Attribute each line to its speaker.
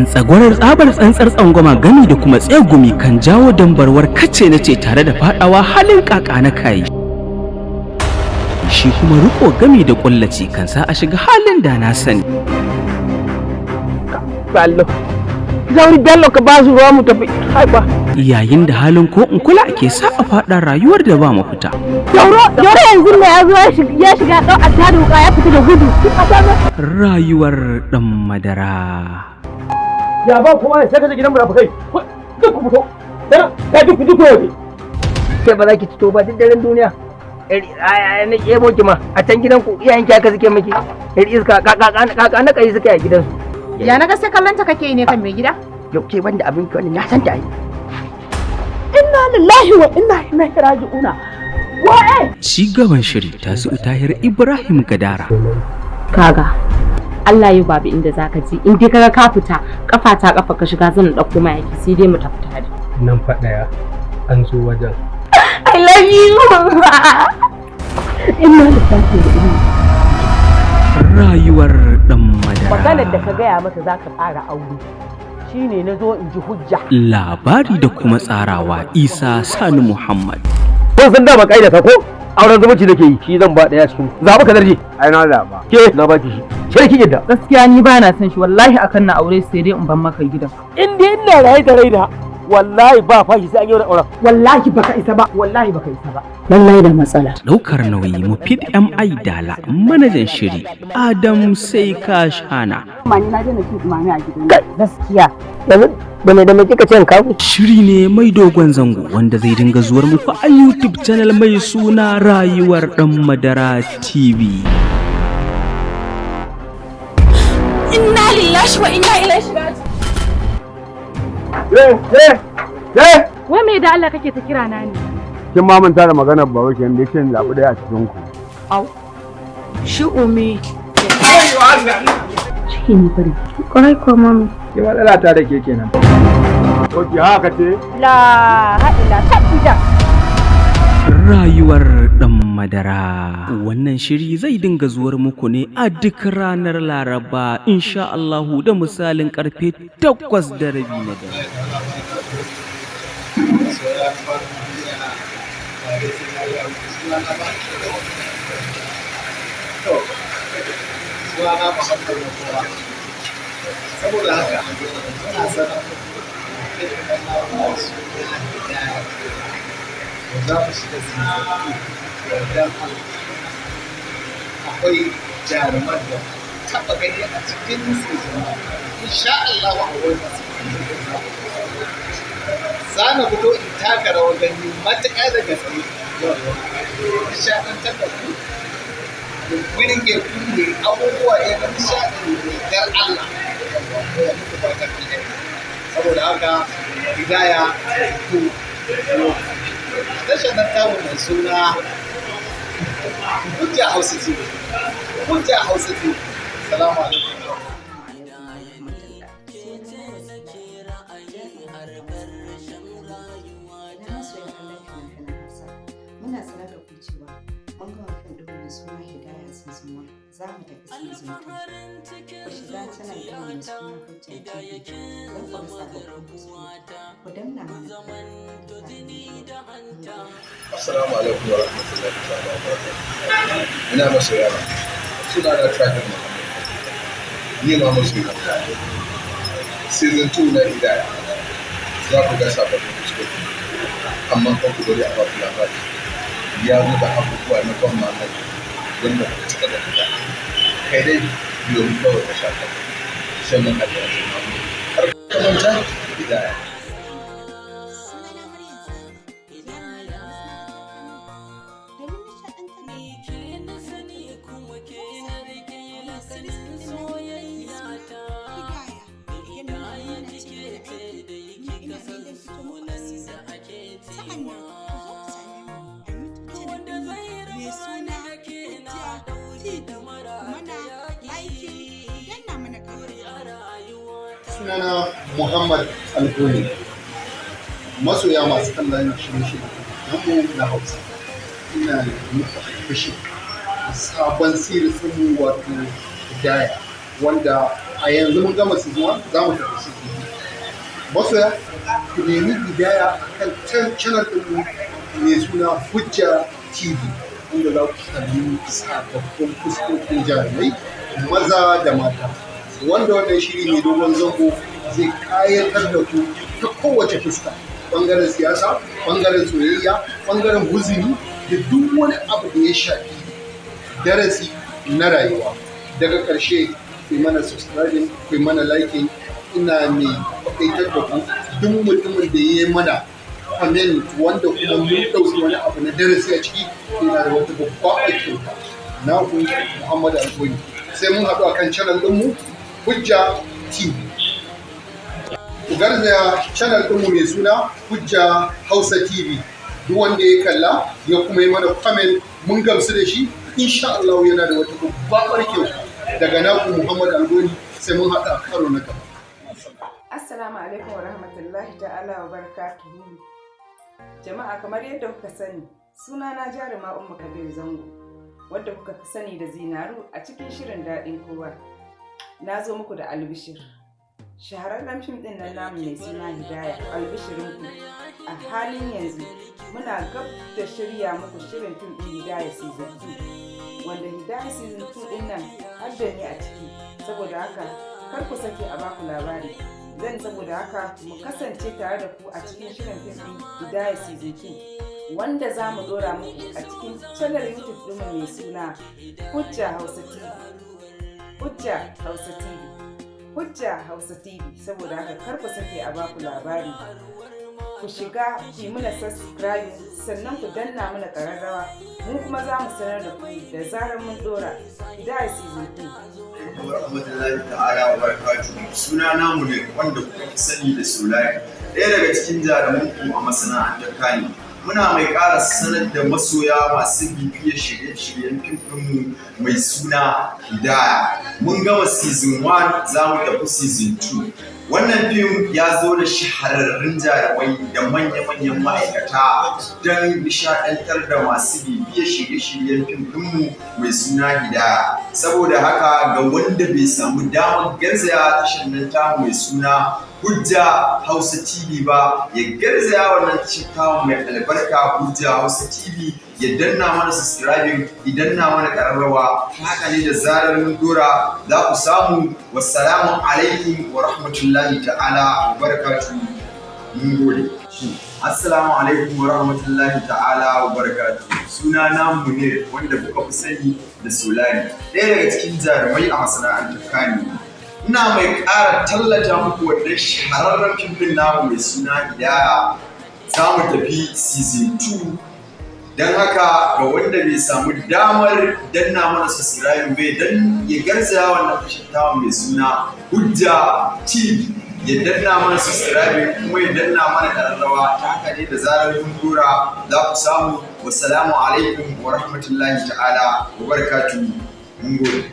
Speaker 1: Tsagwarar tsabar tsantsar tsangwama gami da kuma tsegumi kan jawo dambarwar kace na ce tare da fadawa halin kaka na kai. Shi kuma riko gami da kullaci kan sa a shiga halin da na sani.
Speaker 2: Bello, zauri Bello ka ba su ruwa mu tafi haiba.
Speaker 1: Yayin da halin ko in kula ke sa a fada rayuwar da ba mafita.
Speaker 2: Jauro yanzu ne ya shiga dau adda da wuka ya fita da gudu.
Speaker 1: Rayuwar dan madara.
Speaker 3: Ya ba kowa sai ka je gidan munafikai. Duk ku fito. Ka duk waje.
Speaker 2: Sai ba za ki fito ba duk daren duniya. Na ebo ki ma a can gidan ku iyayen ki aka suke miki. Iska kaka na kai suke a gidansu.
Speaker 4: Ya naga sai kallon ta kake ne kan mai gida?
Speaker 2: Yau ke banda abin ki wannan na san ta yi.
Speaker 4: Inna lillahi wa inna ilaihi raji'una.
Speaker 1: Ci gaban shiri Tasi'u Tahir Ibrahim Gadara.
Speaker 4: Kaga Allah ya babu inda zaka ji in dai kaga ka fita kafa ta kafa ka shiga zan dauko mayaki sai dai mu tafi tare.
Speaker 3: Nan fa daya an zo wajen.
Speaker 4: I love you. Inna lillahi wa inna.
Speaker 1: Rayuwar dan madara.
Speaker 2: Maganar da ka gaya mata zaka tsara aure. Shine nazo in ji hujja.
Speaker 1: Labari da kuma tsarawa Isa Sani Muhammad.
Speaker 3: Kun san da ba kaida ta ko? Auren zumunci nake yi, shi zan ba daya cikin. Zaba ka darje. Ai na zaba. Ke na baki shi. Sai kin yadda.
Speaker 5: Gaskiya ni ba na son shi, wallahi akan na aure sai dai in ban maka gida.
Speaker 3: In dai ina raye da raina, wallahi ba fashi sai an yi auren.
Speaker 2: Wallahi baka isa ba, wallahi baka isa ba.
Speaker 4: Lallai da matsala.
Speaker 1: Daukar nauyi Mufid MI Dala, manajan shiri Adam sai ka shana.
Speaker 4: Mani na je na ci mami a gidan. Gaskiya.
Speaker 2: Yanzu da me kika ce in kawo?
Speaker 1: Shiri ne mai dogon zango wanda zai dinga zuwar muku a YouTube channel mai suna Rayuwar Dan Madara TV.
Speaker 4: Inna lillahi wa inna ilaihi
Speaker 3: Eh!
Speaker 4: Wai me da Allah kake ta kira na ne?
Speaker 3: Kin ma manta da maganar baba kenan da yake zabi daya a cikin ku.
Speaker 4: Au. Shi umi.
Speaker 5: Ciki ne fari. Kwarai kuwa mami.
Speaker 3: Ki matsala ta da ke kenan. Oke haka ce?
Speaker 4: La haɗila tabbida.
Speaker 1: Rayuwar Dan Madara. Wannan shiri zai dinga zuwar muku ne a duk ranar Laraba insha Allahu da misalin karfe 8:30 na dare.
Speaker 6: Saboda haka ina sanar za mu shiga sinadari don akwai jaruman da taɓa gani a cikin sinadari insha Allah a wani za na fito in taka rawar gani matuƙa da gaske nishaɗantar da ku wurin ke kunne abubuwa ya na nishaɗi da Allah da muku fatan alheri saboda haka hidaya to tashar nan tamu mai suna Hujja Hausa TV. Hujja Hausa TV. Salamu alaikum.
Speaker 7: Muna sanar da ku cewa mun gama fim ɗin mai suna Hidaya Season 1 za mu tafi Season 2. Ku shiga channel ɗin mai suna Hujja TV don ku rasa sababbin kusurwa. Ku danna mana.
Speaker 6: Assalamu alaikum wa rahmatullahi ta'ala wa barakatuh. Ina masu yawa. Suna da traffic Muhammad. Ni ma masu yawa. Season 2 na Hidaya. Za ku ga sababbin kusurwa. Amma kan ku bari a baku labari. Ya zo da abubuwa na ban mamaki wanda ba cika da fita. Kai dai biyo mu kawai da shafa. Sannan a jiya sai mamu. Har kamanta Hidaya. Sunana Muhammad Alkoli, masoya masu kallon shirye-shirye na Hausa. Ina muku fushi sabon sirisin wato Hidaya wanda a yanzu mun gama season 1 za mu tafi season 2. Masoya ku nemi Hidaya kan channel ɗin mai suna Hujja TV, inda za ku sami sababbin fuskokin jarumai maza da mata, wanda wannan shiri mai dogon zango zai kayatar da ku ta kowace fuska, bangaren siyasa, bangaren soyayya, bangaren huzumi da duk wani abu da ya shafi darasi na rayuwa. Daga ƙarshe ku mana subscribing, ku mana liking. Ina mai faɗaitar da ku duk mutumin da ya yi mana comment wanda kuma mun ɗauki wani abu na darasi a ciki, yana da wata babba aikin ka. Na ku Muhammadu Alkoni. Sai mun haɗu akan channel ɗinmu Hujja TV. Ku garzaya channel ɗinmu mai suna Hujja Hausa TV. Duk wanda ya kalla ya kuma yi mana comment mun gamsu da shi, insha Allah yana da wata babbar kyauta. Daga naku Muhammadu Alkoni, sai mun haɗu a karo na gaba.
Speaker 7: Assalamu alaikum wa rahmatullahi ta'ala wa barakatuhu. Jama'a, kamar yadda kuka sani, sunana Jaruma Ummu Kabir Zango, wadda kuka fi sani da Zinaru a cikin shirin daɗin kowa. Na zo muku da albishir. Shahararren fim ɗin nan namu mai suna Hidaya, albishirinku. A halin yanzu muna gab da shirya muku shirin fim ɗin Hidaya season 2, wanda Hidaya season 2 ɗin nan har da ni a ciki. Saboda haka kar ku sake a baku labari. Saboda haka mu kasance tare da ku a cikin shirin fim ɗin Hidaya season 2, wanda za mu ɗora muku a cikin channel YouTube ɗinmu mai suna Hujja Hausa TV. Hujja Hausa TV. Hujja Hausa TV. Saboda haka kar ku sake a baku labari. Ku shiga ku yi mana subscribe, sannan ku danna mana ƙararrawa, mu kuma za mu sanar da ku da zarar mun ɗora Hidaya season 2.
Speaker 8: Rahmatullahi ta'ala wa barakatuhu. Suna namu ne wanda kuka fi sani da Solari, ɗaya daga cikin jaruman ku a masana'antar Kano. Muna mai ƙara sanar da masoya masu bibiyar shirye-shiryen fim ɗinmu mai suna Hidaya. Mun gama season 1 za mu tafi season 2. Wannan fim ya zo da shahararrun jarumai da manya-manyan ma'aikata don nishaɗantar da masu bibiyar shirye-shiryen fim ɗinmu mai suna Hidaya. Saboda haka ga wanda bai samu damar garzaya tashar nan tamu mai suna Hujja Hausa TV ba, ya garzaya wannan tashar tamu mai albarka Hujja Hausa TV, ya danna mana subscribing, ya danna mana ƙararrawa. Haka ne da zarar mun dora za ku samu. Wassalamu alaikum wa rahmatullahi ta'ala wa barakatuhu. Mun gode. Assalamu alaikum wa rahmatullahi ta'ala wa barakatuhu. Suna na Munir, wanda kuka fi sani da Solari, ɗaya daga cikin jarumai a masana'antar Kano. Ina mai ƙara tallata muku wannan shahararren fim ɗin namu mai suna Hidaya. Za mu tafi season 2. Don haka ga wanda bai samu damar danna mana subscribe bai, dan ya garzaya wannan tashar tamu mai suna Hujja TV, ya danna mana subscribe kuma ya danna mana ƙararrawa. Ta haka ne da zarar mun dora za ku samu. Wassalamu alaikum wa rahmatullahi ta'ala wa barakatuhu. Mun gode.